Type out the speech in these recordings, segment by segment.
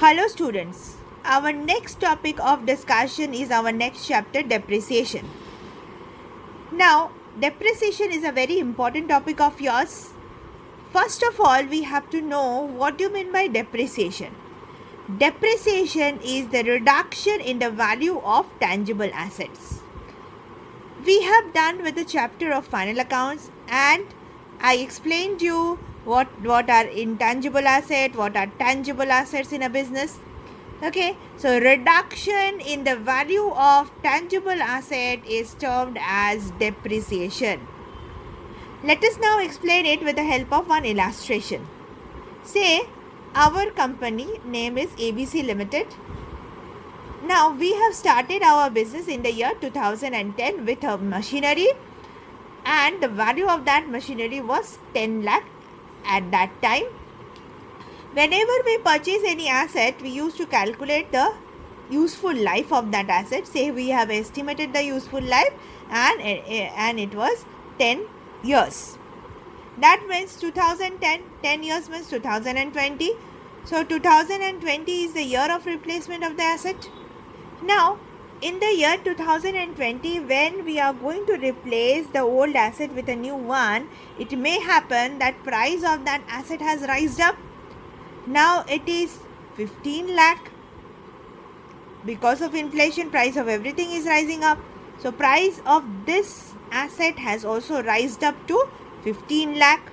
Hello students, our next topic of discussion is our next chapter, depreciation. Now, depreciation is a very important topic of yours. First of all, we have to know what you mean by depreciation. Depreciation is the reduction in the value of tangible assets. We have done with the chapter of final accounts and I explained you what are intangible assets, what are tangible assets in a business. Okay, so reduction in the value of tangible asset is termed as depreciation. Let us now explain it with the help of one illustration. Say our company name is ABC Limited. Now we have started our business in the year 2010 with a machinery and the value of that machinery was 10 lakh at that time. Whenever we purchase any asset, we used to calculate the useful life of that asset. Say we have estimated the useful life and it was 10 years. That means 2010, 10 years means 2020. So 2020 is the year of replacement of the asset. Now, in the year 2020, when we are going to replace the old asset with a new one, it may happen that price of that asset has rised up. Now it is 15 lakh. Because of inflation, price of everything is rising up. So price of this asset has also rised up to 15 lakh.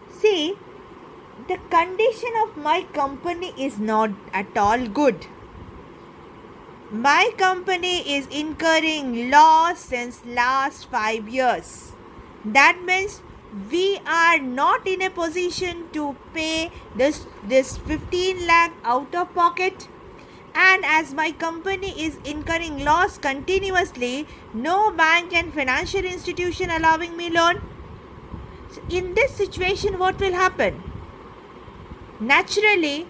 See, the condition of my company is not at all good. My company is incurring loss since last 5 years. That means we are not in a position to pay this 15 lakh out of pocket, and as my company is incurring loss continuously, no bank and financial institution allowing me loan. So in this situation, what will happen? Naturally,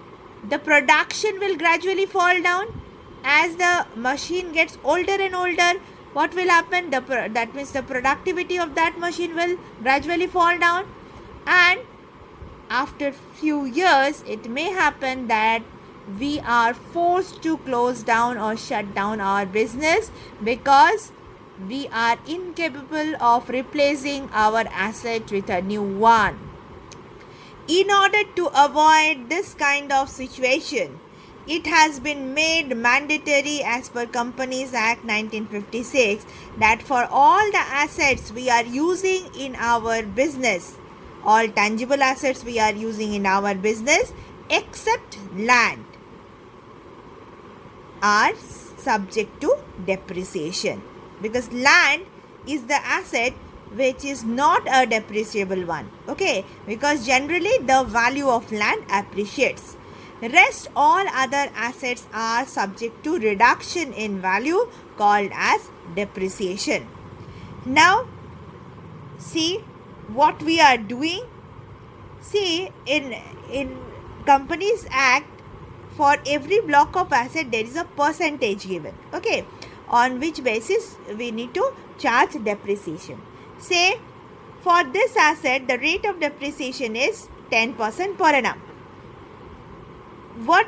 the production will gradually fall down. As the machine gets older and older, what will happen? That means the productivity of that machine will gradually fall down, and after few years it may happen that we are forced to close down or shut down our business because we are incapable of replacing our asset with a new one. In order to avoid this kind of situation, it has been made mandatory as per Companies Act 1956 that for all the assets we are using in our business, all tangible assets we are using in our business except land are subject to depreciation, because land is the asset which is not a depreciable one. Okay, because generally the value of land appreciates. Rest all other assets are subject to reduction in value called as depreciation. Now, see what we are doing. See, in Companies Act, for every block of asset there is a percentage given. Okay, on which basis we need to charge depreciation. Say, for this asset, the rate of depreciation is 10% per annum. What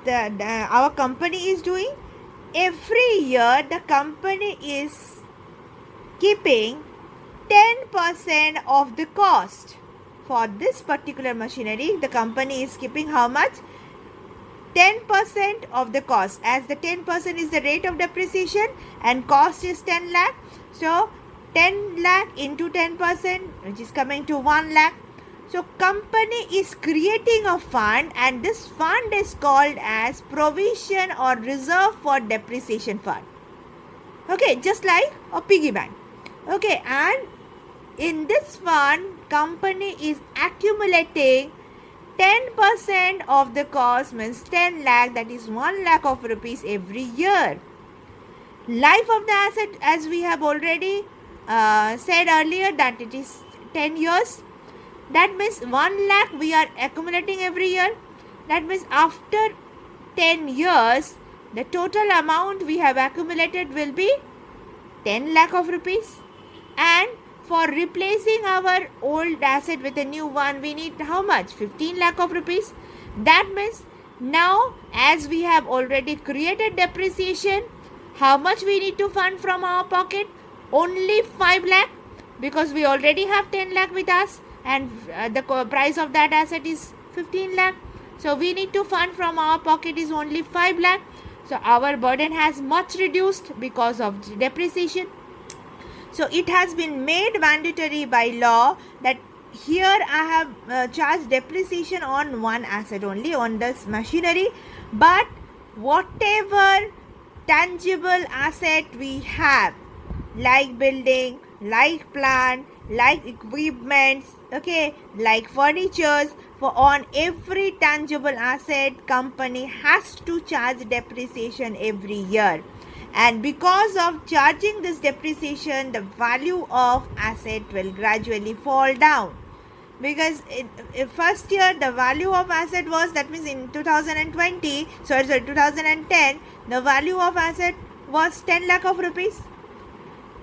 our company is doing, every year the company is keeping 10% of the cost. For this particular machinery, the company is keeping how much? 10% of the cost, as the 10% is the rate of depreciation and cost is 10 lakh. So 10 lakh into 10%, which is coming to 1 lakh. So company is creating a fund, and this fund is called as provision or reserve for depreciation fund. Okay, just like a piggy bank. Okay, and in this fund, company is accumulating 10% of the cost, means 10 lakh, that is 1 lakh of rupees every year. Life of the asset, as we have already said earlier, that it is 10 years. That means 1 lakh we are accumulating every year. That means after 10 years, the total amount we have accumulated will be 10 lakh of rupees. And for replacing our old asset with a new one, we need how much? 15 lakh of rupees. That means Now, as we have already created depreciation, how much we need to fund from our pocket? Only 5 lakh, because we already have 10 lakh with us, and the price of that asset is 15 lakh. So we need to fund from our pocket is only 5 lakh. So our burden has much reduced because of depreciation. So it has been made mandatory by law that here I have charged depreciation on one asset only, on this machinery, but whatever tangible asset we have, like building, like plant, like equipments, okay, like furnitures, for on every tangible asset, company has to charge depreciation every year. And because of charging this depreciation, the value of asset will gradually fall down. Because in first year the value of asset was, that means in 2020, sorry 2010, the value of asset was 10 lakh of rupees.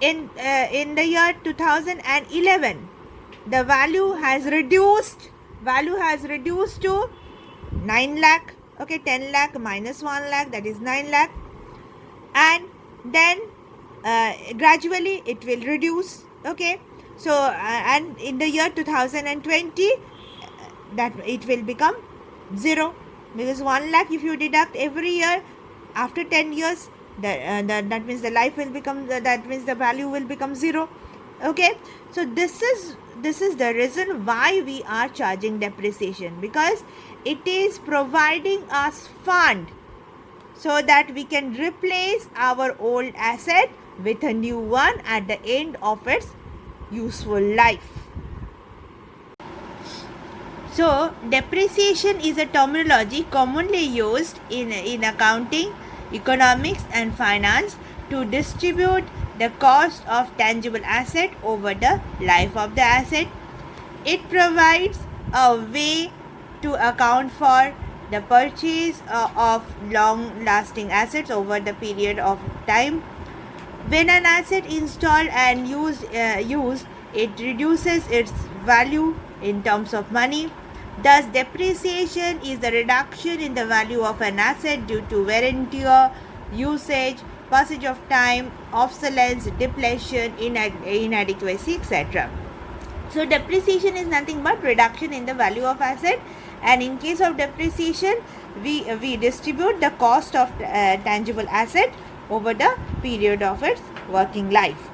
In the year 2011, the value has reduced to 9 lakh. Okay, 10 lakh minus 1 lakh, that is 9 lakh. And then gradually it will reduce. Okay, so and in the year 2020, that it will become 0, because 1 lakh if you deduct every year, after 10 years, that means the life will become, that means the value will become 0. Okay, so this is the reason why we are charging depreciation, because it is providing us fund so that we can replace our old asset with a new one at the end of its useful life. So depreciation is a terminology commonly used in accounting, economics and finance to distribute the cost of tangible asset over the life of the asset. It provides a way to account for the purchase of long-lasting assets over the period of time. When an asset installed and used, it reduces its value in terms of money. Thus, depreciation is the reduction in the value of an asset due to wear and tear, usage, passage of time, obsolescence, depletion, inadequacy, etc. So depreciation is nothing but reduction in the value of asset, and in case of depreciation, we distribute the cost of tangible asset over the period of its working life.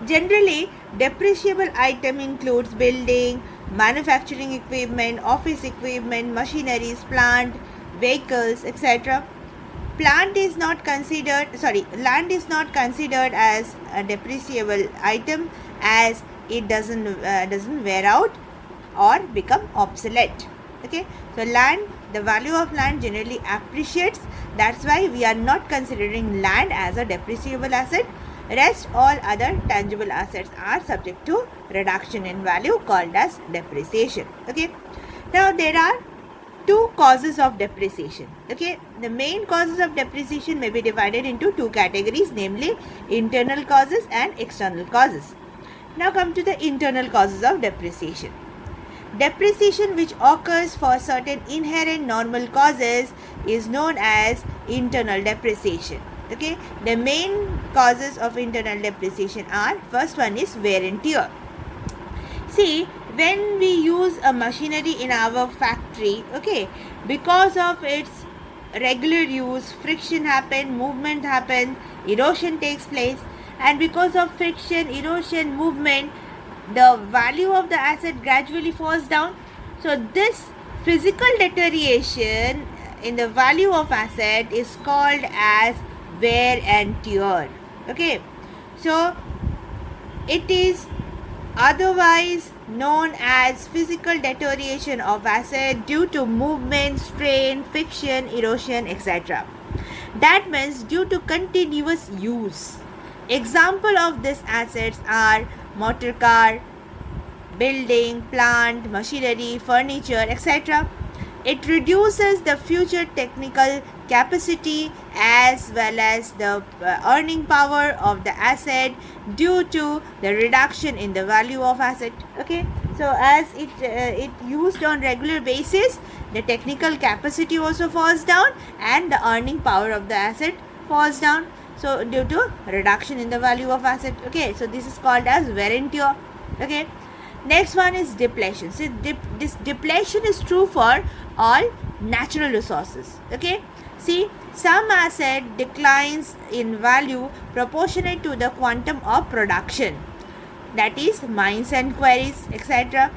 Generally, depreciable item includes building, manufacturing equipment, office equipment, machineries, plant, vehicles, etc. Land is not considered as a depreciable item, as it doesn't wear out or become obsolete. Okay, so the value of land generally appreciates. That's why we are not considering land as a depreciable asset. Rest all other tangible assets are subject to reduction in value, called as depreciation. Okay, now there are two causes of depreciation. Okay, the main causes of depreciation may be divided into two categories, namely internal causes and external causes. Now come to the internal causes of depreciation. Depreciation which occurs for certain inherent normal causes is known as internal depreciation. Okay, the main causes of internal depreciation are, first one is wear and tear. See, when we use a machinery in our factory, okay, because of its regular use, friction happen, movement happen, erosion takes place, and because of friction, erosion, movement, the value of the asset gradually falls down. So this physical deterioration in the value of asset is called as wear and tear. Okay, so it is otherwise known as physical deterioration of asset due to movement, strain, friction, erosion, etc. That means due to continuous use. Example of these assets are motor car, building, plant, machinery, furniture, etc. It reduces the future technical capacity as well as the earning power of the asset due to the reduction in the value of asset. Okay, So as it used on regular basis, the technical capacity also falls down and the earning power of the asset falls down. So due to reduction in the value of asset. Okay, so this is called as wear and tear. Okay, next one is depletion. So this depletion is true for all natural resources. Okay, see, some asset declines in value proportionate to the quantum of production, that is mines and quarries, etc.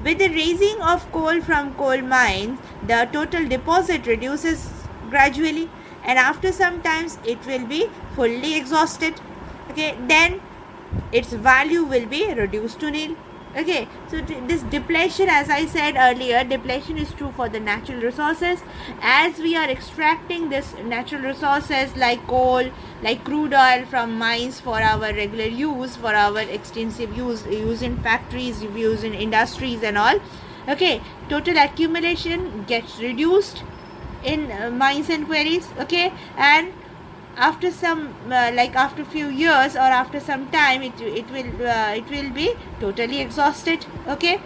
With the raising of coal from coal mines, the total deposit reduces gradually, and after some times it will be fully exhausted. Okay, then its value will be reduced to nil. Okay, so this depletion, as I said earlier, depletion is true for the natural resources. As we are extracting this natural resources like coal, like crude oil from mines for our regular use, for our extensive use in factories, use in industries and all. Okay, total accumulation gets reduced in mines and quarries. Okay, and after some like after few years or after some time, it will be totally exhausted. Okay,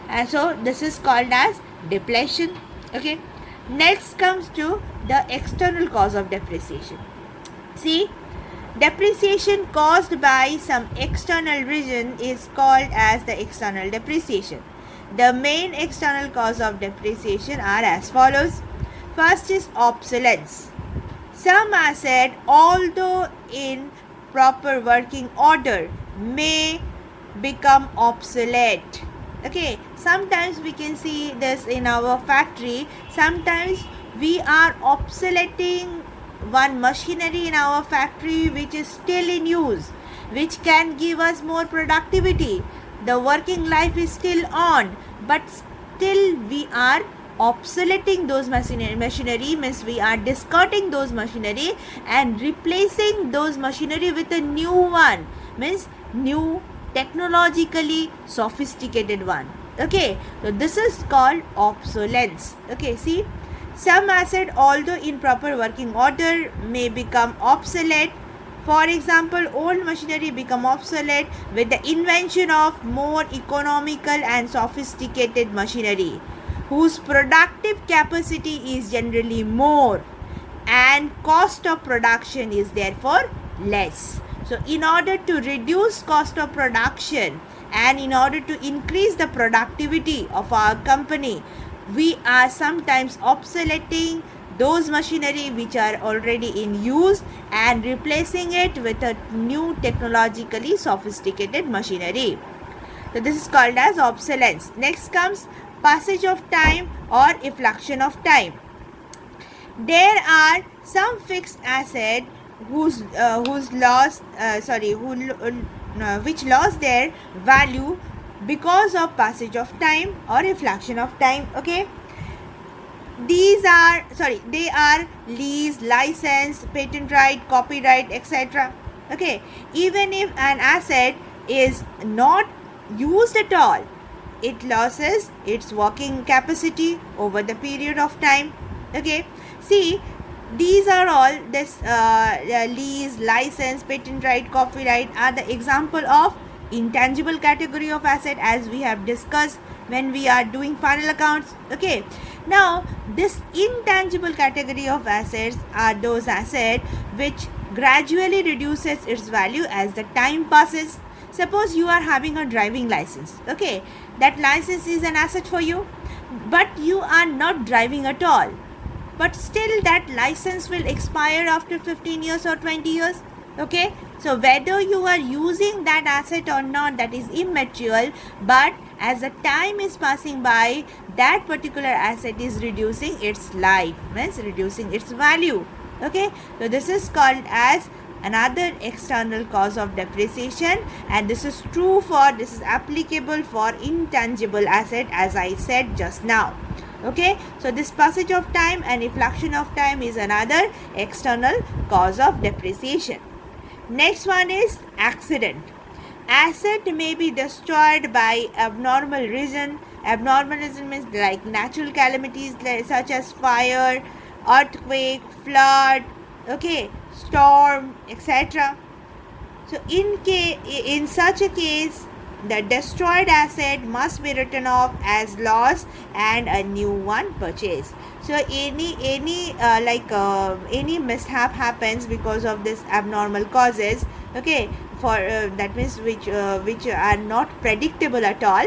and so this is called as depletion. Okay, next comes to the external cause of depreciation. See, depreciation caused by some external reason is called as the external depreciation. The main external cause of depreciation are as follows. First is obsolescence. Some asset, although in proper working order, may become obsolete. Okay, sometimes we can see this in our factory. Sometimes we are obsoleting one machinery in our factory which is still in use, which can give us more productivity. The working life is still on, but still we are obsoleting those machinery, means we are discarding those machinery and replacing those machinery with a new one, means new technologically sophisticated one. Okay, so this is called obsolescence. Okay, see, some asset, although in proper working order, may become obsolete. For example, old machinery become obsolete with the invention of more economical and sophisticated machinery, whose productive capacity is generally more and cost of production is therefore less. So in order to reduce cost of production and in order to increase the productivity of our company, we are sometimes obsoleting those machinery which are already in use and replacing it with a new technologically sophisticated machinery. So this is called as obsolescence. Next comes passage of time or effluxion of time. There are some fixed asset which lost their value because of passage of time or effluxion of time. Okay, they are lease, license, patent right, copyright, etc. Okay, even if an asset is not used at all, it loses its working capacity over the period of time. Okay, see, these are all this lease, license, patent right, copyright are the example of intangible category of asset, as we have discussed when we are doing final accounts. Okay, now this intangible category of assets are those assets which gradually reduces its value as the time passes. Suppose you are having a driving license. Okay, that license is an asset for you, but you are not driving at all, but still that license will expire after 15 years or 20 years. Okay, so whether you are using that asset or not, that is immaterial, but as the time is passing by, that particular asset is reducing its life, means reducing its value. Okay, so this is called as another external cause of depreciation, and this is applicable for intangible asset, as I said just now. Okay, so this passage of time and effluxion of time is another external cause of depreciation. Next one is accident. Asset may be destroyed by abnormal reason. Abnormal reason means like natural calamities such as fire, earthquake, flood, okay, storm, etc. So in such a case, the destroyed asset must be written off as loss and a new one purchased. So any mishap happens because of this abnormal causes, okay, for that means which are not predictable at all.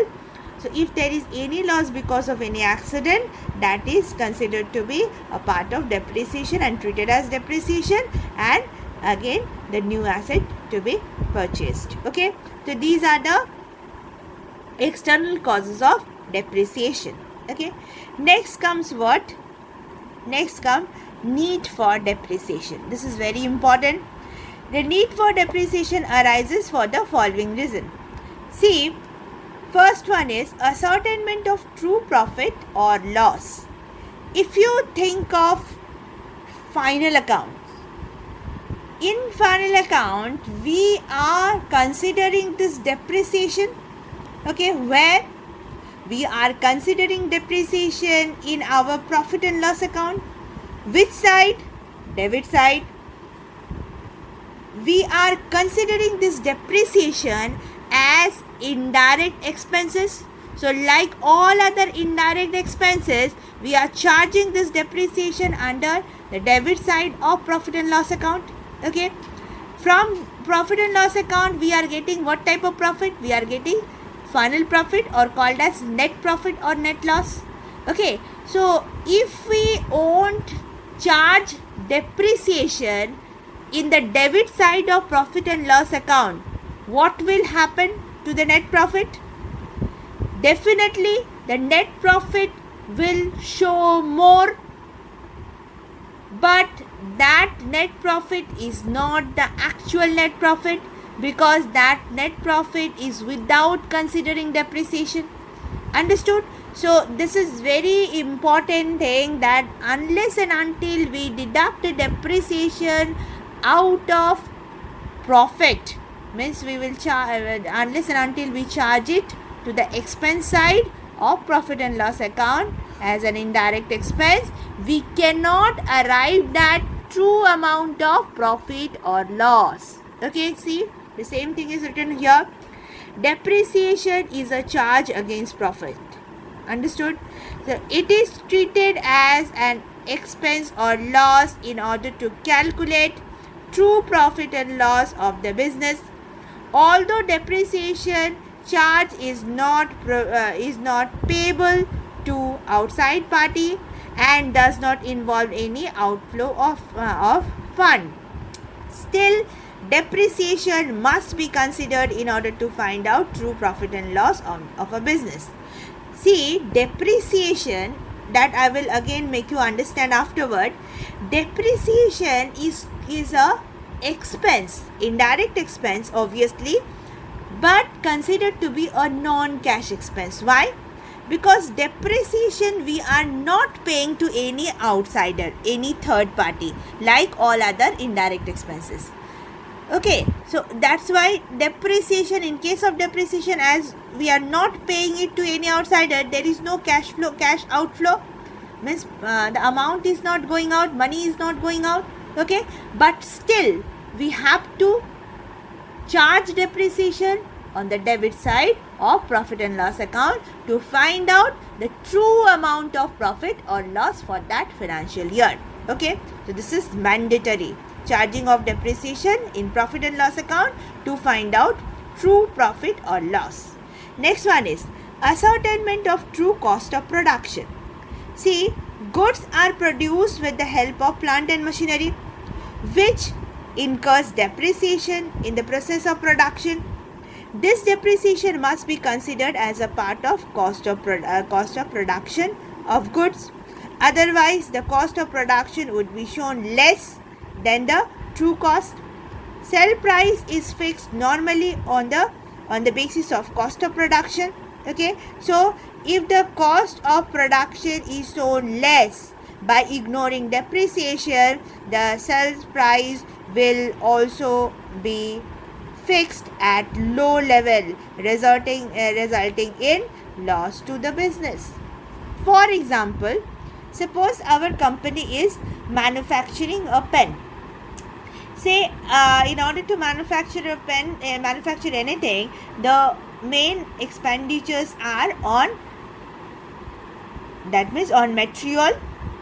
So if there is any loss because of any accident, that is considered to be a part of depreciation and treated as depreciation, and again the new asset to be purchased. Okay, so these are the external causes of depreciation. Okay, next comes what? Next comes need for depreciation. This is very important. The need for depreciation arises for the following reason. See, first one is ascertainment of true profit or loss. If you think of final account, in final account we are considering this depreciation, okay, where we are considering depreciation in our profit and loss account. Which side? Debit side. We are considering this depreciation as indirect expenses. So like all other indirect expenses, we are charging this depreciation under the debit side of profit and loss account. Okay, from profit and loss account we are getting what type of profit? We are getting final profit, or called as net profit or net loss. Okay, so if we won't charge depreciation in the debit side of profit and loss account, what will happen to the net profit? Definitely the net profit will show more, but that net profit is not the actual net profit, because that net profit is without considering depreciation. Understood? So this is very important thing, that unless and until we deduct the depreciation out of profit, means we will charge, unless and until we charge it to the expense side of profit and loss account as an indirect expense, we cannot arrive at true amount of profit or loss. Okay, see, the same thing is written here. Depreciation is a charge against profit. Understood? So it is treated as an expense or loss in order to calculate true profit and loss of the business. Although depreciation charge is not payable to outside party and does not involve any outflow of fund, still depreciation must be considered in order to find out true profit and loss of a business. See, depreciation, that I will again make you understand afterward. Depreciation is a expense, indirect expense obviously, but considered to be a non-cash expense. Why? Because depreciation we are not paying to any outsider, any third party, like all other indirect expenses. Okay, so that's why depreciation, in case of depreciation, as we are not paying it to any outsider, there is no cash outflow, means the amount is not going out, money is not going out. Okay, but still we have to charge depreciation on the debit side of profit and loss account to find out the true amount of profit or loss for that financial year. Okay, so this is mandatory, charging of depreciation in profit and loss account to find out true profit or loss. Next one is ascertainment of true cost of production. See, goods are produced with the help of plant and machinery, which incurs depreciation in the process of production. This depreciation must be considered as a part of cost of production of goods. Otherwise, the cost of production would be shown less than the true cost. Sell price is fixed normally on the basis of cost of production. Okay, so if the cost of production is shown less by ignoring depreciation, the sales price will also be fixed at low level, resulting in loss to the business. For example, suppose our company is manufacturing a pen. Say in order to manufacture a pen, manufacture anything, the main expenditures are on, that means on material,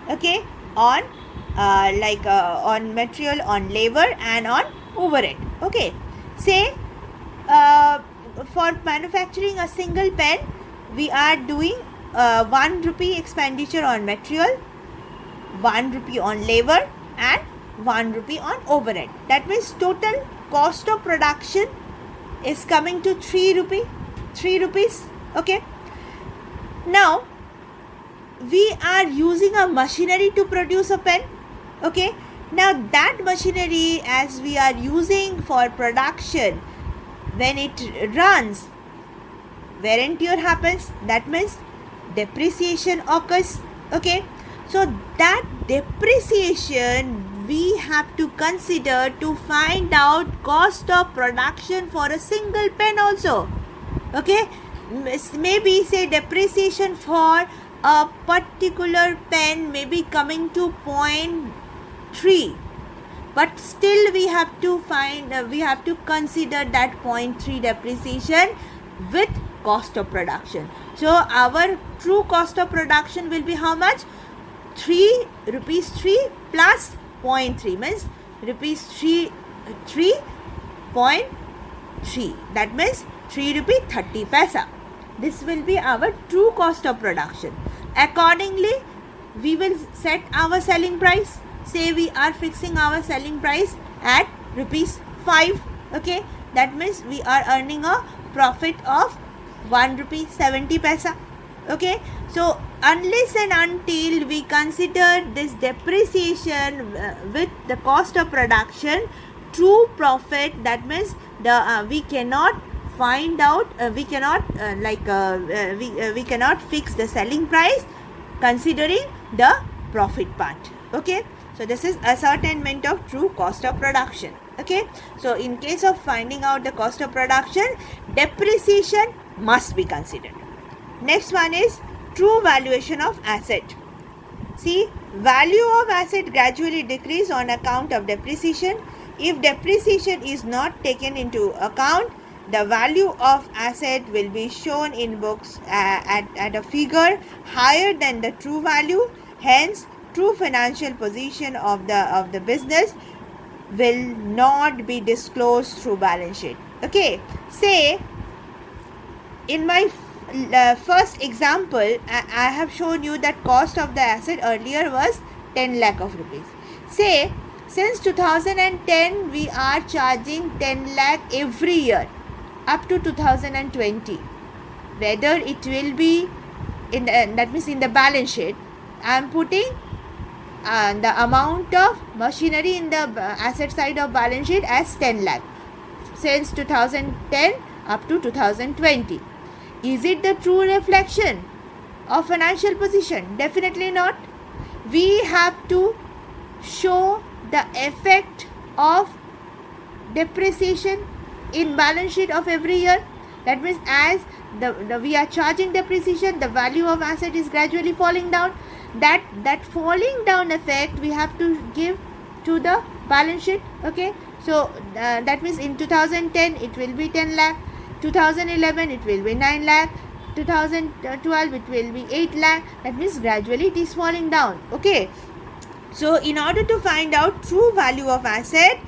okay, on on material, on labor, and on overhead. Okay, say for manufacturing a single pen, we are doing 1 rupee expenditure on material, 1 rupee on labor, and 1 rupee on overhead. That means total cost of production is coming to 3 rupees. Okay, now we are using a machinery to produce a pen. Okay, now that machinery, as we are using for production, when it runs, wear and tear happens, that means depreciation occurs. Okay, so that depreciation we have to consider to find out cost of production for a single pen also. Okay, maybe say depreciation for a particular pen may be coming to 0.3, but still we have to consider that 0.3 depreciation with cost of production. So our true cost of production will be how much? 3 rupees 3 plus 0.3 means rupees 3.3, that means 3 rupee 30 paisa. This will be our true cost of production. Accordingly, we will set our selling price. Say we are fixing our selling price at rupees 5. Okay, that means we are earning a profit of 1 rupee 70 paisa. Okay, so unless and until we consider this depreciation with the cost of production, true profit, that means we cannot find out, we cannot fix the selling price considering the profit part. Okay, so this is ascertainment of true cost of production. Okay, so in case of finding out the cost of production, depreciation must be considered. Next one is true valuation of asset. See, value of asset gradually decrease on account of depreciation. If depreciation is not taken into account, the value of asset will be shown in books at a figure higher than the true value. Hence, true financial position of the business will not be disclosed through balance sheet. Okay, say in my first example, I have shown you that cost of the asset earlier was 10 lakh of rupees. Say since 2010 we are charging 10 lakh every year up to 2020. Whether it will be in that means in the balance sheet, I am putting the amount of machinery in the asset side of balance sheet as 10 lakh since 2010 up to 2020. Is it the true reflection of financial position? Definitely not. We have to show the effect of depreciation in balance sheet of every year. That means as we are charging depreciation, the value of asset is gradually falling down. That falling down effect we have to give to the balance sheet. Okay, so that means in 2010 it will be 10 lakh, 2011 it will be 9 lakh, 2012 it will be 8 lakh. That means gradually it is falling down. Okay, so in order to find out true value of asset,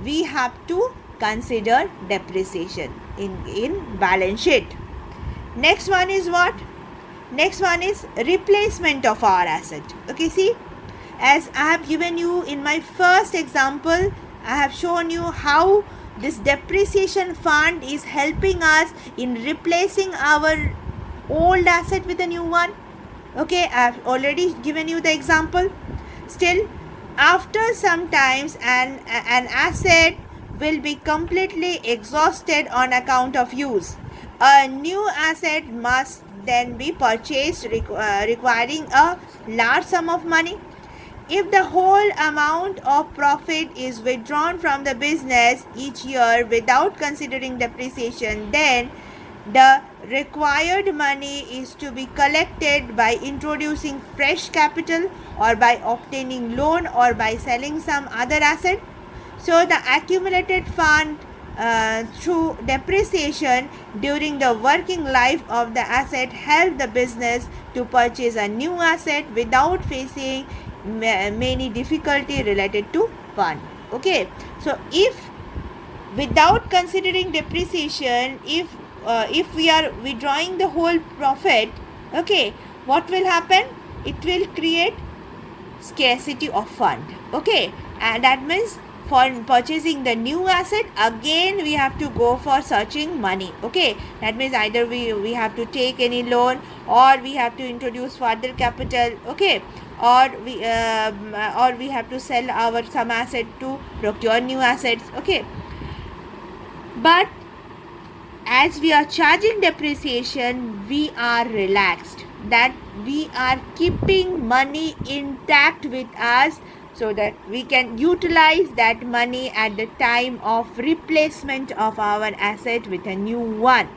we have to consider depreciation in balance sheet. Next one is what? Next one is replacement of our asset. Okay, see, as I have given you in my first example, I have shown you how this depreciation fund is helping us in replacing our old asset with a new one. Okay, I have already given you the example. Still, after some times an asset will be completely exhausted on account of use. A new asset must then be purchased requiring a large sum of money. If the whole amount of profit is withdrawn from the business each year without considering depreciation, then the required money is to be collected by introducing fresh capital or by obtaining loan or by selling some other asset. So the accumulated fund through depreciation during the working life of the asset help the business to purchase a new asset without facing many difficulty related to fund. Okay, so if without considering depreciation, if we are withdrawing the whole profit, okay, what will happen? It will create scarcity of fund. Okay, and that means for purchasing the new asset again we have to go for searching money. Okay, that means either we have to take any loan, or we have to introduce further capital. Okay, or we have to sell our some asset to procure new assets. Okay, but as we are charging depreciation, we are relaxed, that we are keeping money intact with us so that we can utilize that money at the time of replacement of our asset with a new one.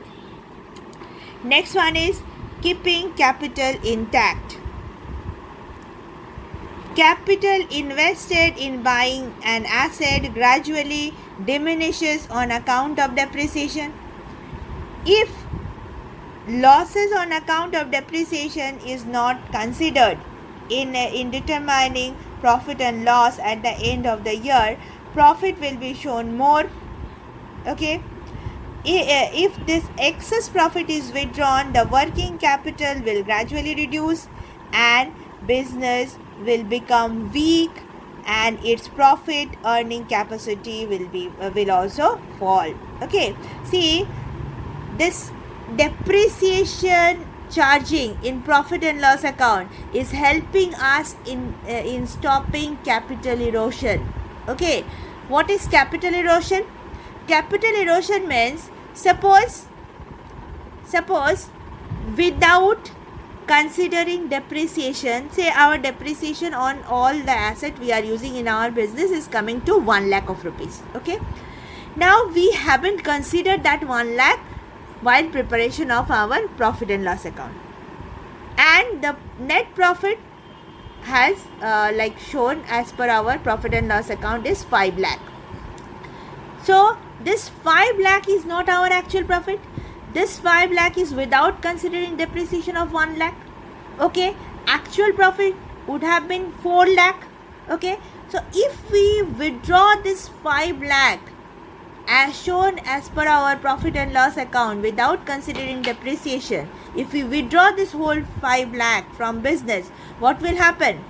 Next one is keeping capital intact. Capital invested in buying an asset gradually diminishes on account of depreciation. If losses on account of depreciation is not considered in determining profit and loss at the end of the year, profit will be shown more. Okay, if this excess profit is withdrawn, the working capital will gradually reduce and business will become weak, and its profit earning capacity will also fall. Okay, see, this depreciation charging in profit and loss account is helping us in stopping capital erosion. Okay, what is capital erosion? Capital erosion means suppose without considering depreciation, say our depreciation on all the asset we are using in our business is coming to 1 lakh of rupees. Okay, now we haven't considered that 1 lakh while preparation of our profit and loss account, and the net profit has like shown as per our profit and loss account is 5 lakh. So this 5 lakh is not our actual profit. This 5 lakh is without considering depreciation of 1 lakh. Okay, actual profit would have been 4 lakh. Okay, so if we withdraw this 5 lakh as shown as per our profit and loss account without considering depreciation, if we withdraw this whole 5 lakh from business, what will happen?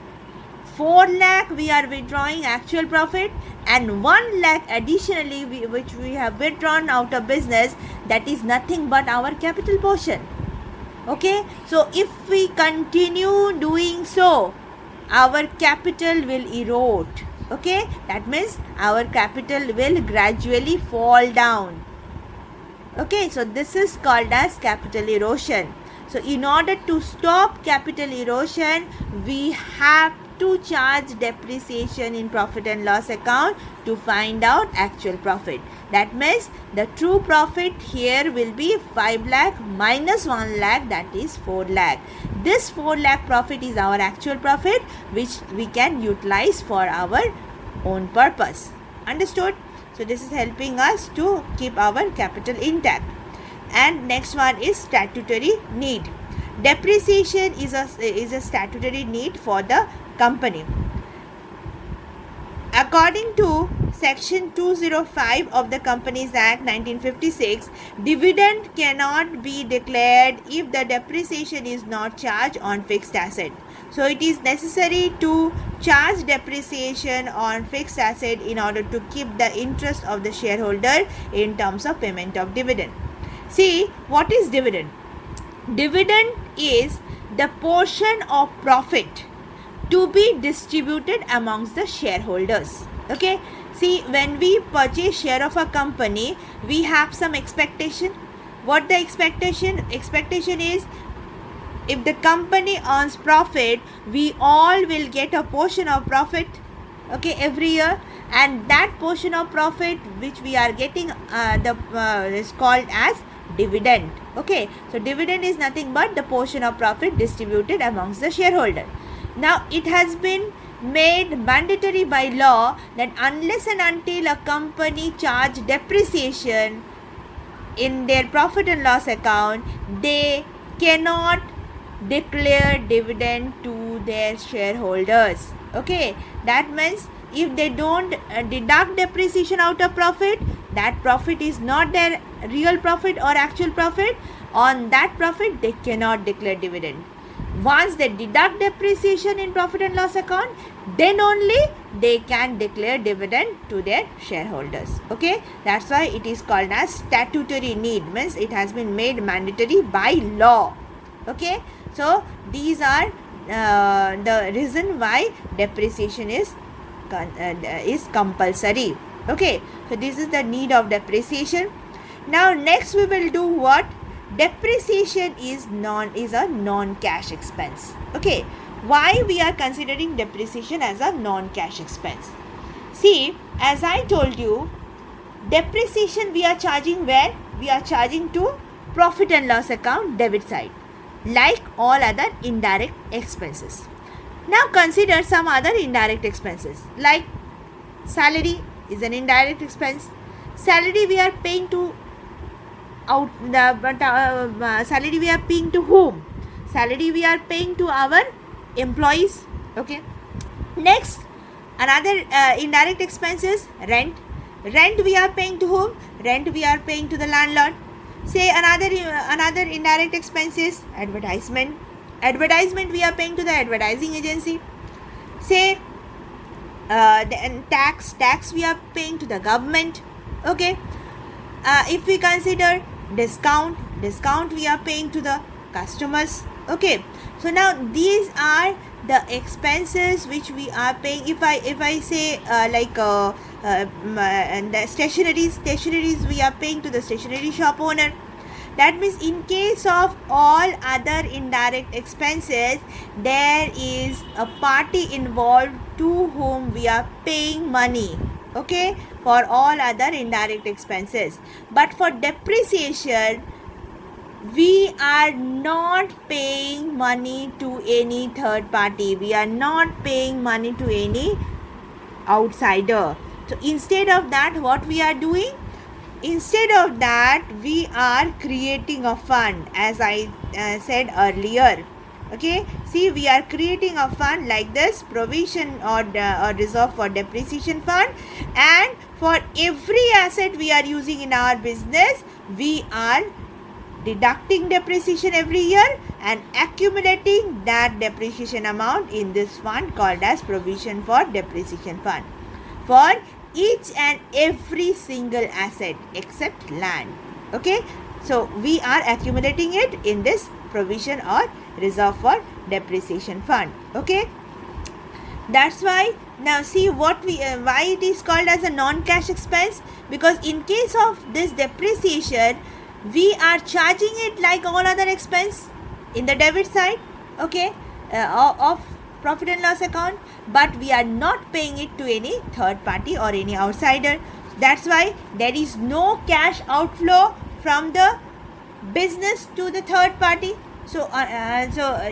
4 lakh we are withdrawing actual profit, and 1 lakh additionally which we have withdrawn out of business, that is nothing but our capital portion. Okay, so if we continue doing so, our capital will erode. Okay, that means our capital will gradually fall down. Okay, so this is called as capital erosion. So in order to stop capital erosion, we have to charge depreciation in profit and loss account to find out actual profit. That means the true profit here will be 5 lakh minus 1 lakh, that is 4 lakh. This 4 lakh profit is our actual profit which we can utilize for our own purpose. Understood? So this is helping us to keep our capital intact. And next one is statutory need. Depreciation is a statutory need for the company. According to Section 205 of the Companies Act 1956, dividend cannot be declared if the depreciation is not charged on fixed asset. So it is necessary to charge depreciation on fixed asset in order to keep the interest of the shareholder in terms of payment of dividend. See, what is dividend? Dividend is the portion of profit to be distributed amongst the shareholders. Okay, see, when we purchase share of a company, we have some expectation. What the expectation is, if the company earns profit, we all will get a portion of profit, okay, every year, and that portion of profit which we are getting is called as dividend. Okay, so dividend is nothing but the portion of profit distributed amongst the shareholder. Now it has been made mandatory by law that unless and until a company charge depreciation in their profit and loss account, they cannot declare dividend to their shareholders. Okay, that means if they don't deduct depreciation out of profit, that profit is not their real profit or actual profit. On that profit they cannot declare dividend. Once they deduct depreciation in profit and loss account, then only they can declare dividend to their shareholders. Okay, that's why it is called as statutory need, means it has been made mandatory by law. Okay, so these are the reason why depreciation is compulsory. Okay, so this is the need of depreciation. Now next we will do what? Depreciation is a non-cash expense. Okay, why we are considering depreciation as a non-cash expense? See, as I told you, depreciation we are charging where? We are charging to profit and loss account debit side, like all other indirect expenses. Now consider some other indirect expenses, like salary is an indirect expense. Salary we are paying to salary we are paying to whom? Salary we are paying to our employees. Okay. Next, another indirect expenses, rent. Rent we are paying to whom? Rent we are paying to the landlord. Say another indirect expenses, advertisement. Advertisement we are paying to the advertising agency. Say then tax we are paying to the government. Okay. If we consider discount we are paying to the customers. Okay, so now these are the expenses which we are paying. If I say and the stationaries we are paying to the stationery shop owner. That means in case of all other indirect expenses, there is a party involved to whom we are paying money. Okay, for all other indirect expenses. But for depreciation, we are not paying money to any third party. We are not paying money to any outsider. So instead of that, what we are doing? Instead of that, we are creating a fund, as I said earlier. Okay, see, we are creating a fund like this, provision or reserve for depreciation fund, and for every asset we are using in our business, we are deducting depreciation every year and accumulating that depreciation amount in this fund called as provision for depreciation fund for each and every single asset except land. Okay, so we are accumulating it in this provision or reserve for depreciation fund. Okay, that's why now see what we why it is called as a non-cash expense, because in case of this depreciation we are charging it like all other expense in the debit side. Okay, of profit and loss account, but we are not paying it to any third party or any outsider. That's why there is no cash outflow from the business to the third party. So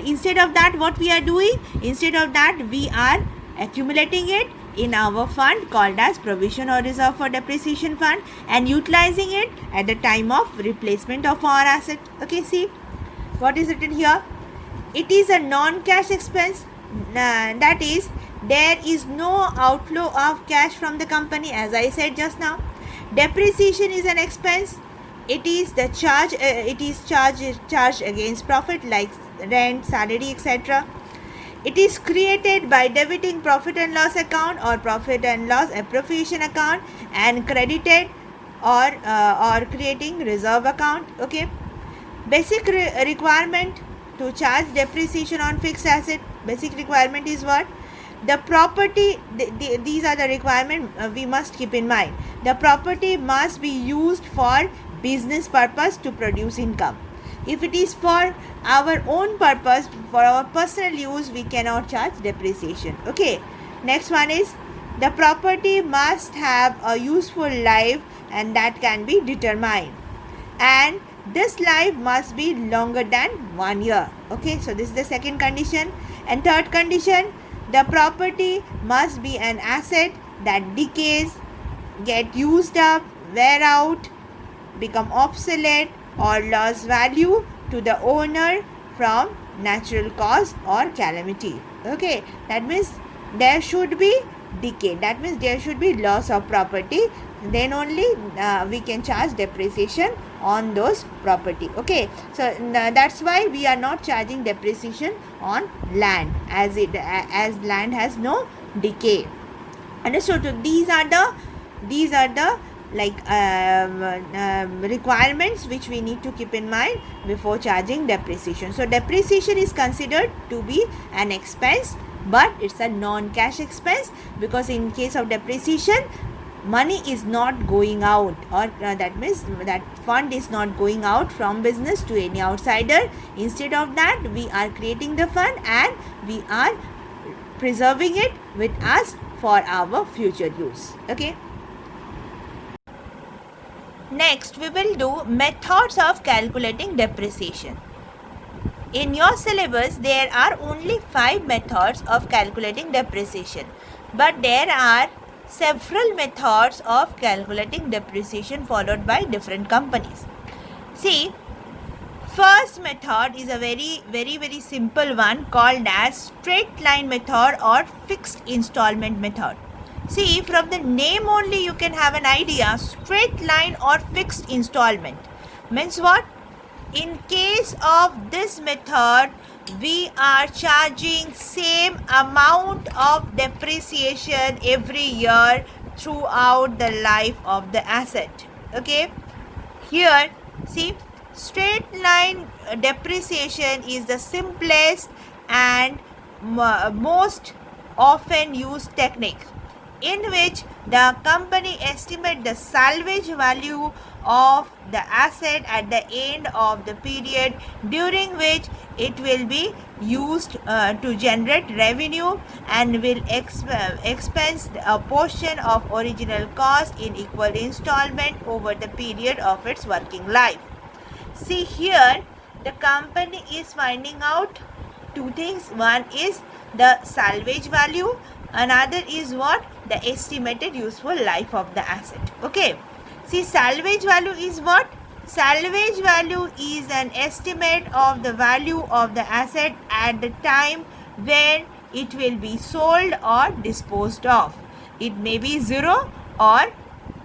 instead of that, what we are doing? Instead of that, we are accumulating it in our fund called as provision or reserve for depreciation fund and utilizing it at the time of replacement of our asset. Okay, see what is written here? It is a non-cash expense. That is, there is no outflow of cash from the company, as I said just now. Depreciation is an expense. It is the charge. It is charged against profit like rent, salary, etc. It is created by debiting profit and loss account or profit and loss appropriation account and credited or creating reserve account. Okay. Basic requirement to charge depreciation on fixed asset. Basic requirement is what? The property, these are the requirement we must keep in mind. The property must be used for business purpose to produce income. If it is for our own purpose, for our personal use, we cannot charge depreciation. Okay. Next one is the property must have a useful life and that can be determined. And this life must be longer than 1 year. Okay, so this is the second condition. And third condition, The property must be an asset that decays, get used up, wear out, become obsolete, or lose value to the owner from natural cause or calamity. Okay, that means there should be decay, that means there should be loss of property, then only we can charge depreciation on those property. Okay, so that's why we are not charging depreciation on land, as land has no decay. Understood? So these are the like requirements which we need to keep in mind before charging depreciation. So depreciation is considered to be an expense, but it's a non-cash expense, because in case of depreciation, money is not going out, or that means that fund is not going out from business to any outsider. Instead of that, we are creating the fund and we are preserving it with us for our future use. Okay. Next, we will do methods of calculating depreciation. In your syllabus, there are only 5 methods of calculating depreciation, but there are several methods of calculating depreciation followed by different companies. See, first method is a very simple one called as straight line method or fixed installment method. See, from the name only you can have an idea. Straight line or fixed installment means what? In case of this method, we are charging same amount of depreciation every year throughout the life of the asset. Okay, here see, straight line depreciation is the simplest and most often used technique, in which the company estimates the salvage value of the asset at the end of the period during which it will be used to generate revenue, and will expense a portion of original cost in equal installment over the period of its working life. See, here the company is finding out two things. One is the salvage value, another is what? The estimated useful life of the asset. Okay, see, salvage value is what? Salvage value is an estimate of the value of the asset at the time when it will be sold or disposed of. It may be 0 or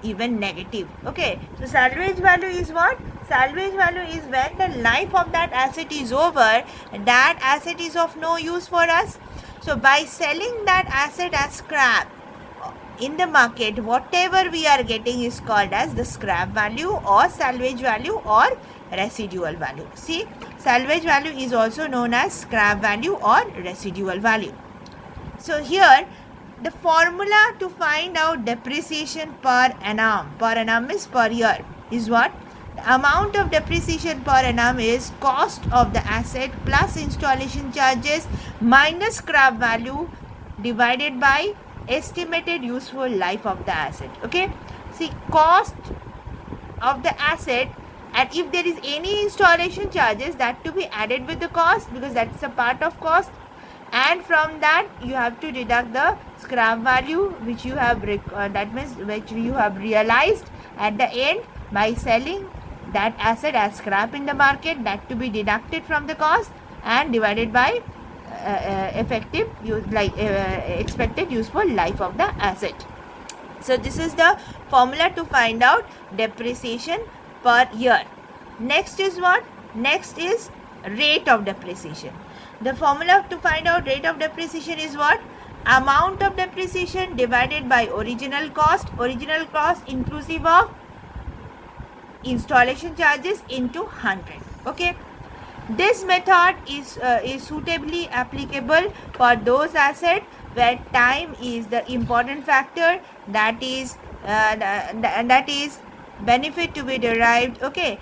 even negative. Okay, so salvage value is what? Salvage value is when the life of that asset is over, that asset is of no use for us. So by selling that asset as scrap in the market, whatever we are getting is called as the scrap value or salvage value or residual value. See, salvage value is also known as scrap value or residual value. So here the formula to find out depreciation per annum is per year, is what? The amount of depreciation per annum is cost of the asset plus installation charges minus scrap value divided by estimated useful life of the asset. Okay, see, cost of the asset, and if there is any installation charges, that to be added with the cost, because that's a part of cost, and from that you have to deduct the scrap value which you have that means which you have realized at the end by selling that asset as scrap in the market, that to be deducted from the cost and divided by expected useful life of the asset. So this is the formula to find out depreciation per year. Next is what? Next is rate of depreciation. The formula to find out rate of depreciation is what? Amount of depreciation divided by original cost inclusive of installation charges into 100. Okay, this method is suitably applicable for those assets where time is the important factor, that is benefit to be derived. Okay,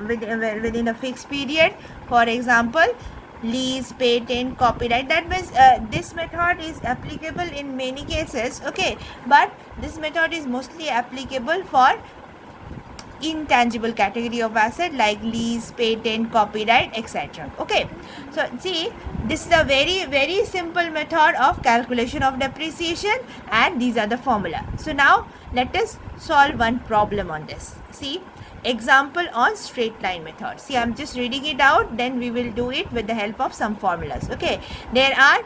within a fixed period, for example lease, patent, copyright. That means this method is applicable in many cases. Okay, but this method is mostly applicable for intangible category of asset like lease, patent, copyright, etc. Okay, so see, this is a very simple method of calculation of depreciation, and these are the formula. So now let us solve one problem on this. See, example on straight line method. See, I'm just reading it out, then we will do it with the help of some formulas. Okay, there are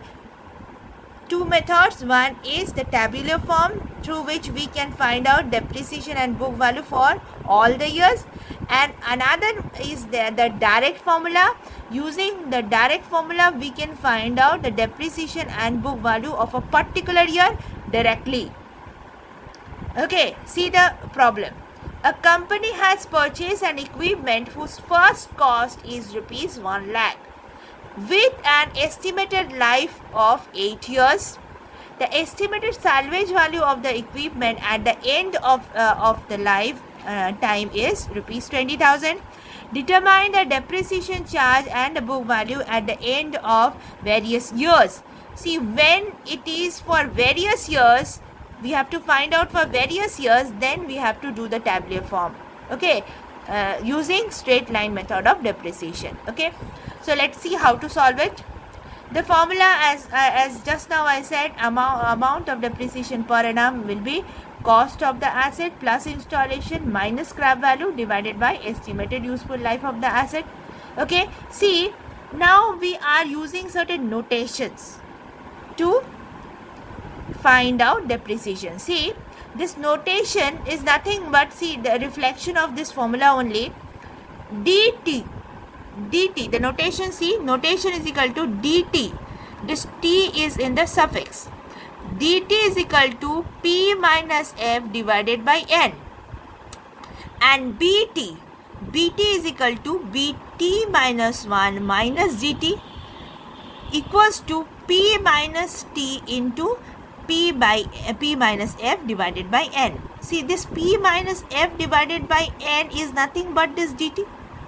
two methods. One is the tabular form, through which we can find out depreciation and book value for all the years, and another is the direct formula. Using the direct formula, we can find out the depreciation and book value of a particular year directly. Okay, see the problem. A company has purchased an equipment whose first cost is rupees 1 lakh with an estimated life of 8 years. The estimated salvage value of the equipment at the end of the life time is rupees 20,000. Determine the depreciation charge and the book value at the end of various years. See, when it is for various years, we have to find out for various years, then we have to do the tabular form. Okay, using straight line method of depreciation. Okay, so let's see how to solve it. The formula, as just now I said, amount of depreciation per annum will be cost of the asset plus installation minus scrap value divided by estimated useful life of the asset. Okay, see, now we are using certain notations to find out depreciation. See, this notation is nothing but, see, the reflection of this formula only. dt, the notation, see, notation is equal to dt. This t is in the suffix. dt is equal to p minus f divided by n, and bt is equal to bt minus 1 minus gt equals to p minus t into p minus f divided by n. See, this p minus f divided by n is nothing but this dt.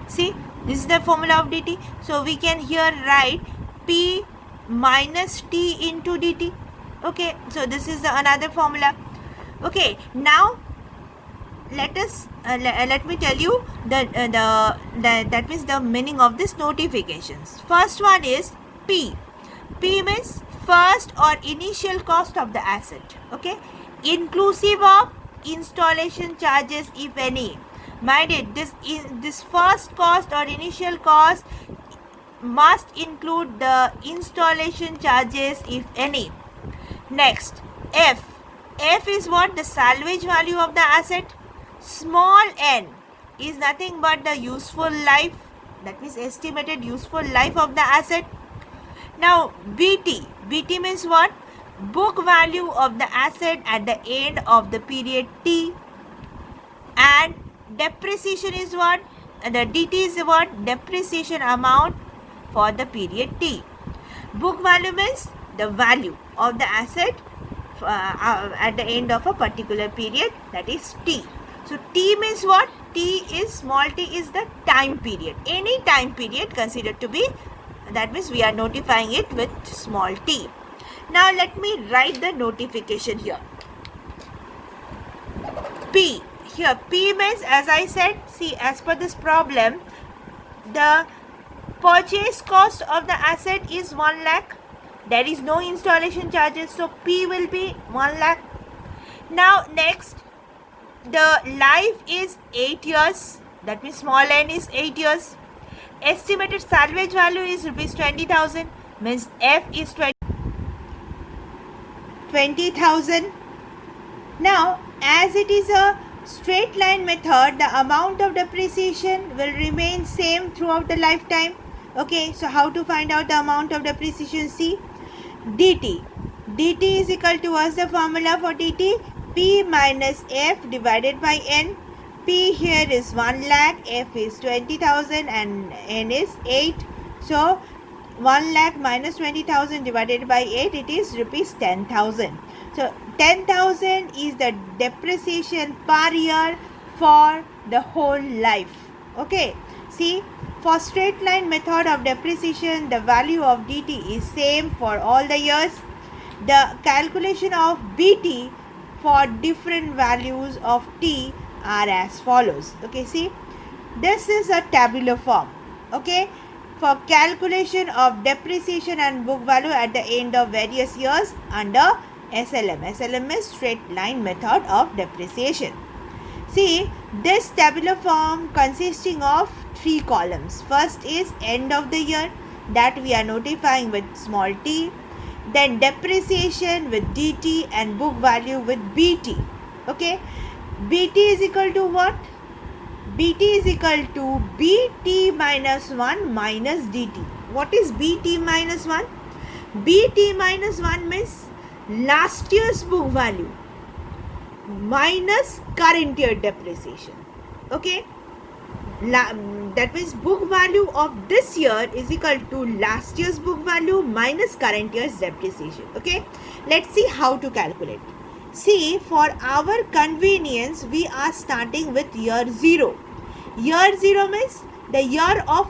See, this is the formula of dt. So we can here write p minus t into dt. Okay, so this is another formula. Okay, now let us let me tell you that means the meaning of this notifications. First one is p. P means first or initial cost of the asset. Okay, inclusive of installation charges, if any. Mind it, this first cost or initial cost must include the installation charges, if any. Next, f. F is what? The salvage value of the asset. Small n is nothing but the useful life, that means estimated useful life of the asset. Now, bt means what? Book value of the asset at the end of the period t. And depreciation is what? The dt is what? Depreciation amount for the period t. Book value means the value of the asset at the end of a particular period, that is t. So t means what? T is, small t is the time period. Any time period considered to be, that means we are notifying it with small t. Now let me write the notification here. P. Here P means, as I said, see, as per this problem, the purchase cost of the asset is 1 lakh. There is no installation charges, so P will be 1 lakh. Now next, the life is 8 years, that means small n is 8 years. Estimated salvage value is rupees 20,000, means F is 20,000. Now, as it is a straight line method, the amount of depreciation will remain same throughout the lifetime. Okay, so how to find out the amount of depreciation? See, dt is equal to, what's the formula for dt? P minus f divided by n. P here is 1 lakh, f is 20,000 and n is 8. So 1 lakh minus 20,000 divided by 8, it is rupees 10,000. So 10,000 is the depreciation per year for the whole life. Okay, see, for straight line method of depreciation, the value of dt is same for all the years. The calculation of bt for different values of t are as follows. Okay, see, this is a tabular form. Okay, for calculation of depreciation and book value at the end of various years under SLM. SLM is straight line method of depreciation. See, this tabular form consisting of 3 columns. First is end of the year, that we are notifying with small t. Then depreciation with dt and book value with bt. Okay, bt is equal to what? bt is equal to bt minus 1 minus dt. What is bt minus 1? bt minus 1 means last year's book value minus current year depreciation. Okay, that means book value of this year is equal to last year's book value minus current year's depreciation. Okay, let's see how to calculate. See, for our convenience, we are starting with year 0. Year 0 means the year of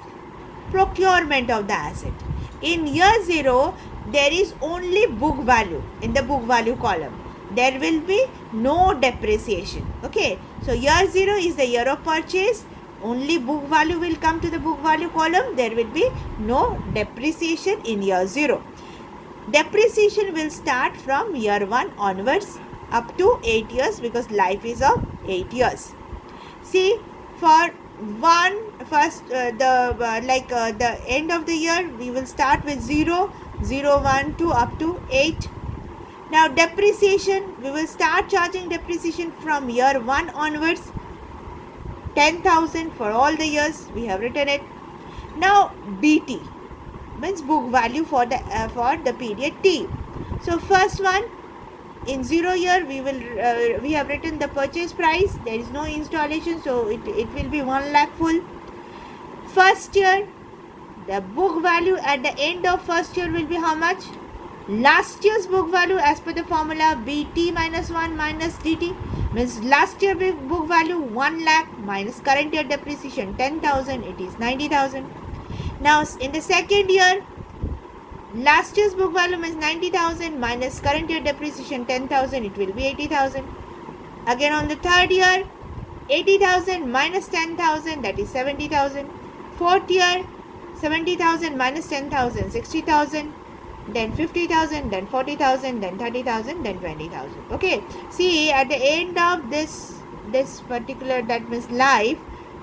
procurement of the asset. In year 0, there is only book value in the book value column. There will be no depreciation. Okay, so year 0 is the year of purchase. Only book value will come to the book value column. There will be no depreciation in year 0. Depreciation will start from year 1 onwards up to 8 years, because life is of 8 years. See, for the end of the year, we will start with 0, 0, 1, 2 up to 8. Now depreciation, we will start charging depreciation from year 1 onwards, 10,000 for all the years. We have written it. Now BT means book value for the period T. So first one, in 0 year, we have written the purchase price. There is no installation, so it will be 1 lakh full. First year, the book value at the end of first year will be how much? Last year's book value as per the formula BT minus 1 minus DT, means last year book value 1 lakh minus current year depreciation 10,000, it is 90,000. Now in the second year, last year's book value means 90,000 minus current year depreciation 10,000, it will be 80,000. Again on the third year, 80,000 minus 10,000, that is 70,000. Fourth year, 70,000 minus 10,000, 60,000. Then 50,000, then 40,000, then 30,000, then 20,000. Okay, see, at the end of this particular, that means life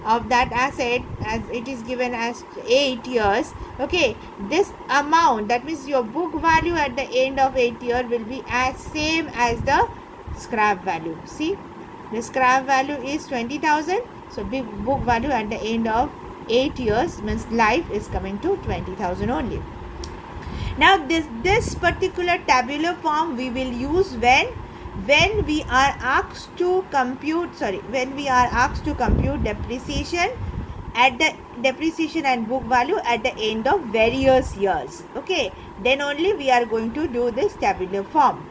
of that asset, as it is given as 8 years. Okay, this amount, that means your book value at the end of 8 year will be as same as the scrap value. See, the scrap value is 20,000, so book value at the end of 8 years means life is coming to 20,000 only. Now this particular tabular form we will use when we are asked to compute depreciation and book value at the end of various years. Okay, then only we are going to do this tabular form.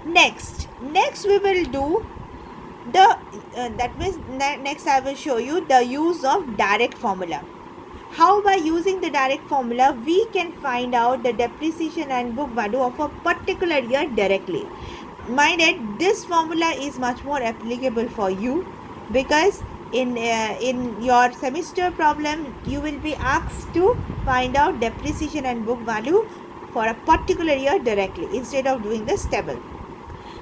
Next we will do next I will show you the use of direct formula. How by using the direct formula we can find out the depreciation and book value of a particular year directly. Mind it, this formula is much more applicable for you, because in your semester problem you will be asked to find out depreciation and book value for a particular year directly instead of doing this table.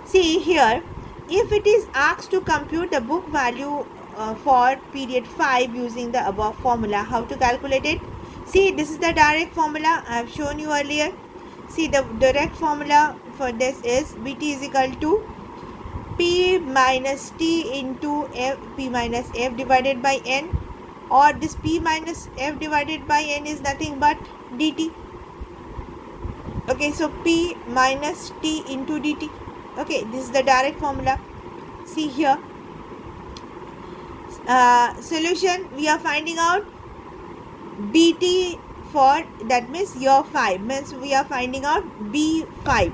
See here, if it is asked to compute the book value for period 5 using the above formula, how to calculate it? See, this is the direct formula I have shown you earlier. See, the direct formula for this is BT is equal to P minus T into P minus F divided by N, or this P minus F divided by N is nothing but DT. Okay, so P minus T into DT. Okay, this is the direct formula. See here. Solution, we are finding out BT for, that means year 5, means we are finding out B5.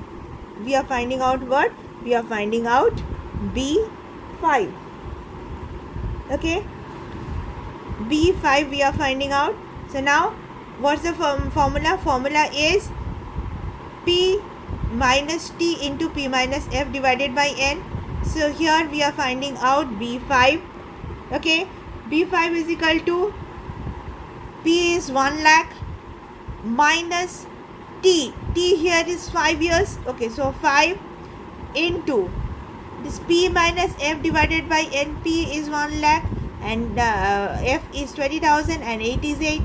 We are finding out what? We are finding out B5. Okay, B5 we are finding out. So now what's the formula? Formula is P minus T into P minus F divided by N. So here we are finding out B5. Okay, B5 is equal to P is 1 lakh minus T. T here is 5 years. Okay, so 5 into this P minus F divided by NP is 1 lakh, and F is 20,000 and 8 is 8.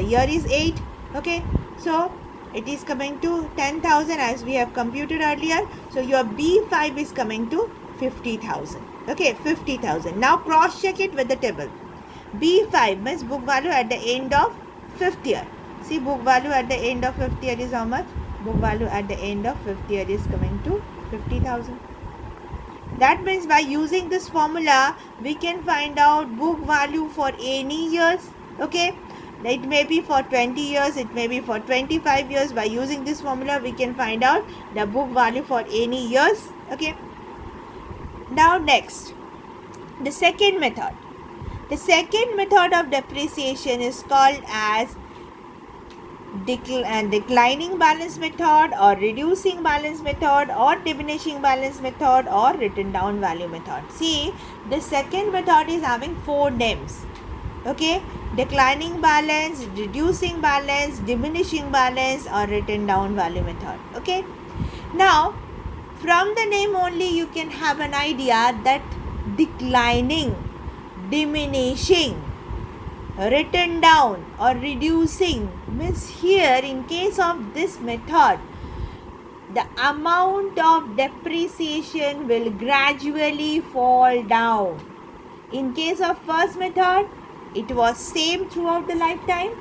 Year is 8. Okay, so it is coming to 10,000 as we have computed earlier. So your B5 is coming to 50,000. Okay, 50,000. Now cross check it with the table. B5 means book value at the end of 5th year. See, book value at the end of 5th year is how much? Book value at the end of 5th year is coming to 50,000. That means by using this formula, we can find out book value for any years. Okay, it may be for 20 years, it may be for 25 years. By using this formula, we can find out the book value for any years. Okay, now next, the second method. The second method of depreciation is called as declining balance method, or reducing balance method, or diminishing balance method, or written down value method. See, the second method is having 4 names. Okay, declining balance, reducing balance, diminishing balance, or written down value method. Okay, now from the name only you can have an idea that declining, diminishing, written down, or reducing means here in case of this method, the amount of depreciation will gradually fall down. In case of first method, it was same throughout the lifetime.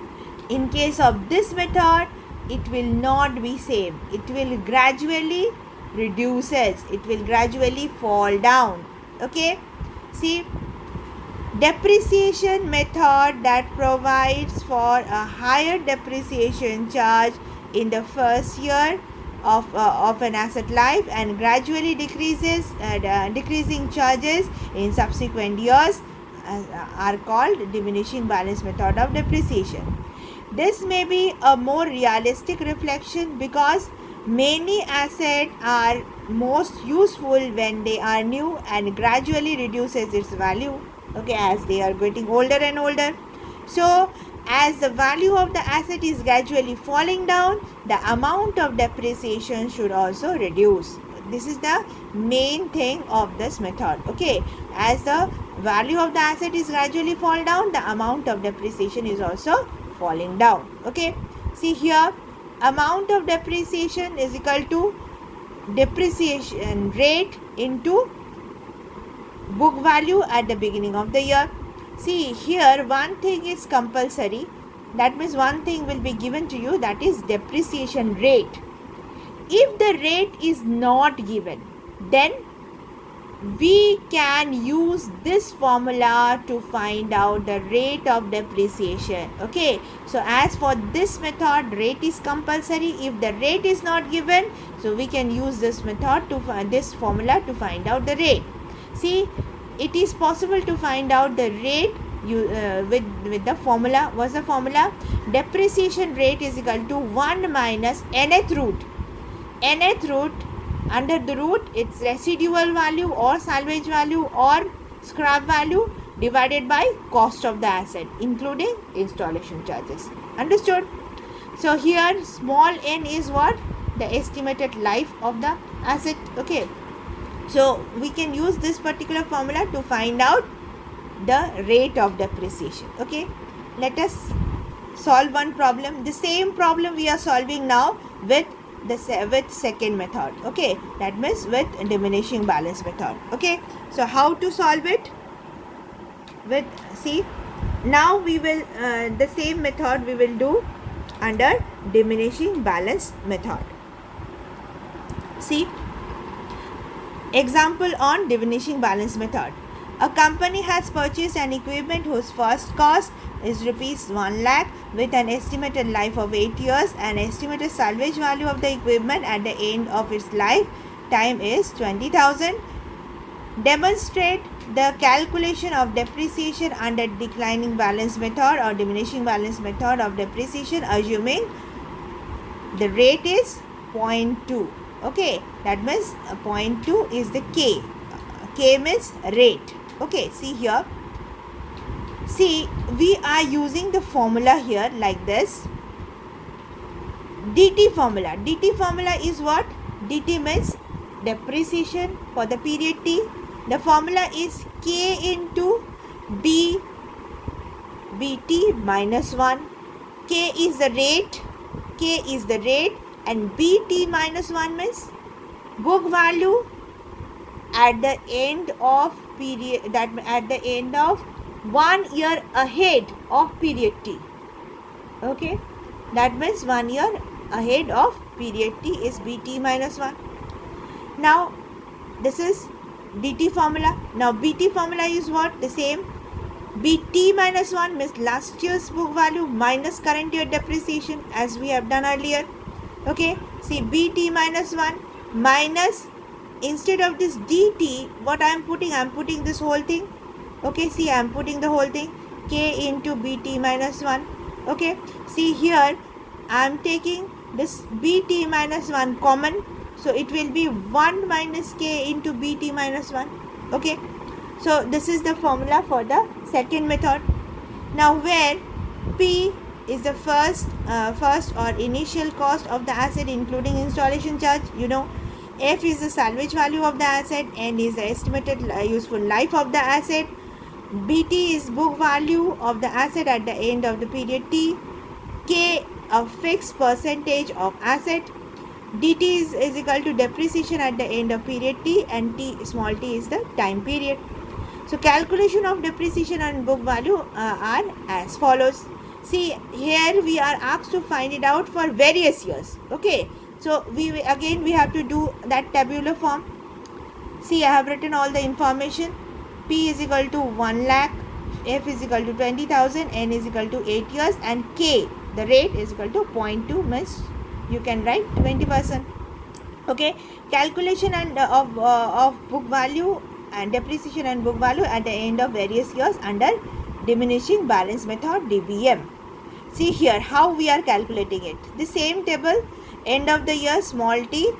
In case of this method, it will not be same. It will gradually reduces. It will gradually fall down. Okay, see, depreciation method that provides for a higher depreciation charge in the first year of an asset life and gradually decreasing charges in subsequent years are called diminishing balance method of depreciation. This may be a more realistic reflection because many assets are most useful when they are new and gradually reduces its value, okay, as they are getting older and older. So as the value of the asset is gradually falling down, the amount of depreciation should also reduce. This is the main thing of this method. Okay, as the value of the asset is gradually fall down, the amount of depreciation is also falling down. Okay, see here, amount of depreciation is equal to depreciation rate into book value at the beginning of the year. See here, one thing is compulsory. That means one thing will be given to you, that is depreciation rate. If the rate is not given, then we can use this formula to find out the rate of depreciation. Okay, so as for this method, rate is compulsory. If the rate is not given, so we can use this method to find this formula to find out the rate. See, it is possible to find out the rate with the formula. What's the formula? Depreciation rate is equal to 1 minus nth root. Nth root, under the root, its residual value or salvage value or scrap value divided by cost of the asset, including installation charges. Understood? So here small n is what? The estimated life of the asset. Okay, so we can use this particular formula to find out the rate of depreciation. Okay, let us solve one problem. The same problem we are solving now with second method. Okay, that means with diminishing balance method. Okay, so how to solve it? With, see, now we will the same method we will do under diminishing balance method. See, example on diminishing balance method. A company has purchased an equipment whose first cost is rupees 1 lakh with an estimated life of 8 years and estimated salvage value of the equipment at the end of its lifetime is 20,000. Demonstrate the calculation of depreciation under declining balance method or diminishing balance method of depreciation, assuming the rate is 0.2. Okay, that means 0.2 is the K. K means rate. Okay, see here. See, we are using the formula here like this. DT formula. DT formula is what? DT means depreciation for the period T. The formula is K into BT minus 1. K is the rate. K is the rate, and BT minus 1 means book value at the end of period, that at the end of 1 year ahead of period T. Okay, that means 1 year ahead of period T is BT minus 1. Now this is DT formula. Now BT formula is what? The same. BT minus 1 means last year's book value minus current year depreciation, as we have done earlier. Okay, see, BT minus 1 minus, instead of this DT, what I am putting this whole thing. Okay, see, I am putting the whole thing, K into BT minus 1. Okay, see here, I am taking this BT minus 1 common, so it will be 1 minus K into BT minus 1. Okay, so this is the formula for the second method. Now where P is the first or initial cost of the asset including installation charge, you know, F is the salvage value of the asset, N is the estimated useful life of the asset, BT is book value of the asset at the end of the period T, K a fixed percentage of asset, DT is equal to depreciation at the end of period T, and T small t is the time period. So calculation of depreciation and book value are as follows. See, here we are asked to find it out for various years. Okay, so we have to do that tabular form. See, I have written all the information. P is equal to 1 lakh, F is equal to 20,000, N is equal to 8 years, and K, the rate, is equal to 0.2, means you can write 20%. Okay, calculation and of book value and depreciation and book value at the end of various years under diminishing balance method, DBM. See here how we are calculating it. The same table, end of the year, small t,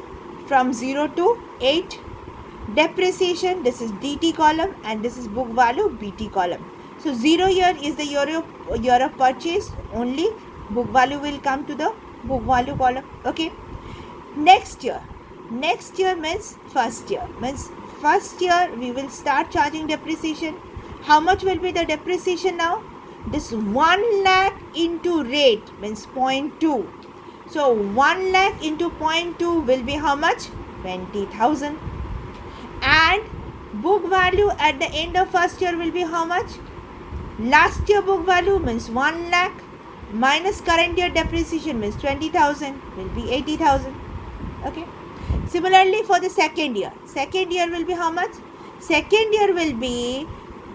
from 0 to 8. Depreciation, this is DT column, and this is book value, BT column. So 0 year is the year of purchase, only book value will come to the book value column. Okay, next year means first year, means first year we will start charging depreciation. How much will be the depreciation now? This 1 lakh into rate means 0.2. So 1 lakh into 0.2 will be how much? 20,000. And book value at the end of first year will be how much? Last year book value means 1 lakh minus current year depreciation means 20,000 will be 80,000. Okay. Similarly for the second year will be how much? Second year will be,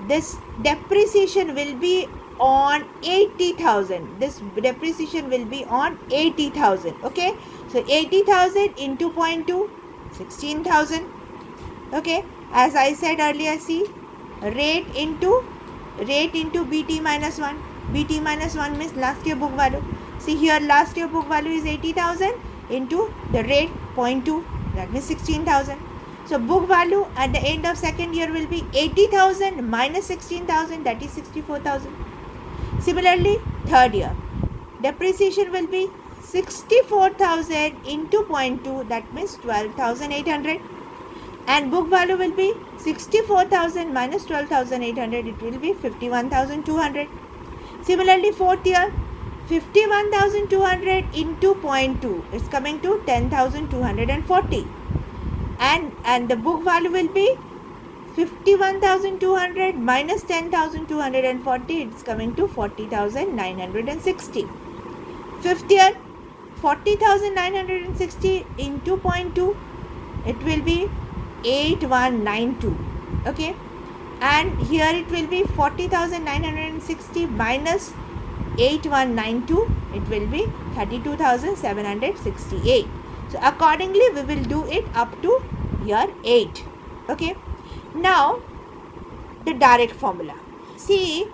this depreciation will be on 80,000. This depreciation will be on 80,000. Okay, so 80,000 into 0.2, 16,000. Okay, as I said earlier, see, rate into BT minus 1. BT minus 1 means last year book value. See here, last year book value is 80,000 into the rate 0.2, that means 16,000. So book value at the end of second year will be 80,000 minus 16,000, that is 64,000. Similarly, third year, depreciation will be 64,000 into 0.2, that means 12,800. And book value will be 64,000 minus 12,800, it will be 51,200. Similarly, fourth year, 51,200 into 0.2 is coming to 10,240. And the book value will be 51,200 minus 10,240, it's coming to 40,960. Fifth year, 40,960 into 0.2, it will be 8192. Okay, and here it will be 40,960 minus 8192, it will be 32,768. So accordingly we will do it up to year 8. Okay, now the direct formula. See,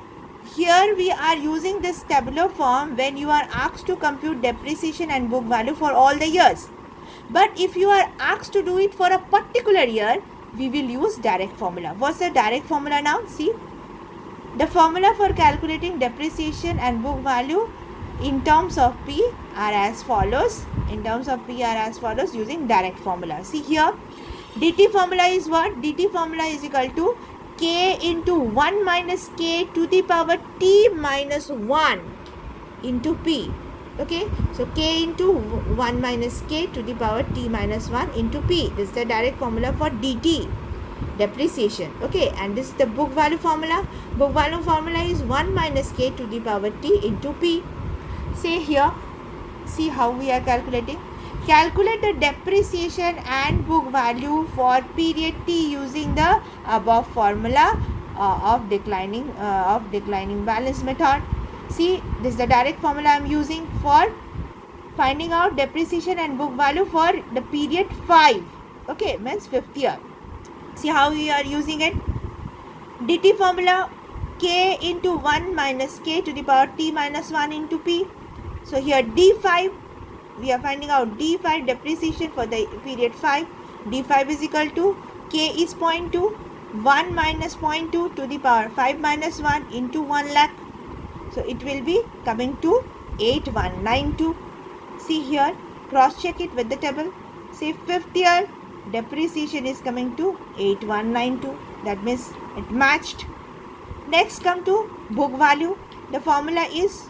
here we are using this tabular form when you are asked to compute depreciation and book value for all the years. But if you are asked to do it for a particular year, we will use direct formula. What's the direct formula now? See, the formula for calculating depreciation and book value in terms of P are as follows. In terms of P are as follows using direct formula. See here, dt formula is what? Dt formula is equal to k into 1 minus k to the power t minus 1 into P. Okay, so k into 1 minus k to the power t minus 1 into P. This is the direct formula for dt, depreciation. Okay, and this is the book value formula. Book value formula is 1 minus k to the power t into P. Say here, see how we are calculating. Calculate the depreciation and book value for period t using the above formula of declining balance method. See, this is the direct formula I am using for finding out depreciation and book value for the period 5. Okay, means 5th year. See how we are using it. dt formula k into 1 minus k to the power t minus 1 into P. So here d5, we are finding out d5 depreciation for the period 5. d5 is equal to k is 0.2, 1 minus 0.2 to the power 5 minus 1 into 1 lakh. So it will be coming to 8192. See here, cross check it with the table. Say 5th year depreciation is coming to 8192. That means it matched. Next come to book value. The formula is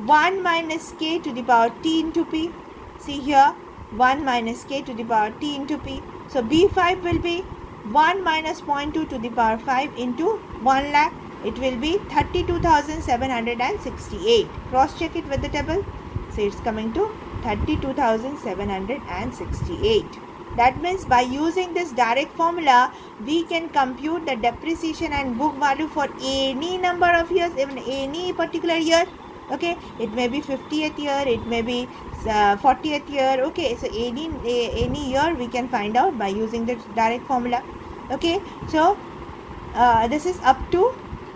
1 minus k to the power t into P. See here, 1 minus k to the power t into P. So B5 will be 1 minus 0.2 to the power 5 into 1 lakh. It will be 32,768. Cross check it with the table. So it's coming to 32,768. That means by using this direct formula, we can compute the depreciation and book value for any number of years, even any particular year. Okay, it may be 50th year, it may be 40th year. Okay, so any year we can find out by using the direct formula. Okay, so this is up to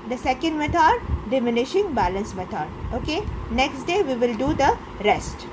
the second method, diminishing balance method. Okay, next day we will do the rest.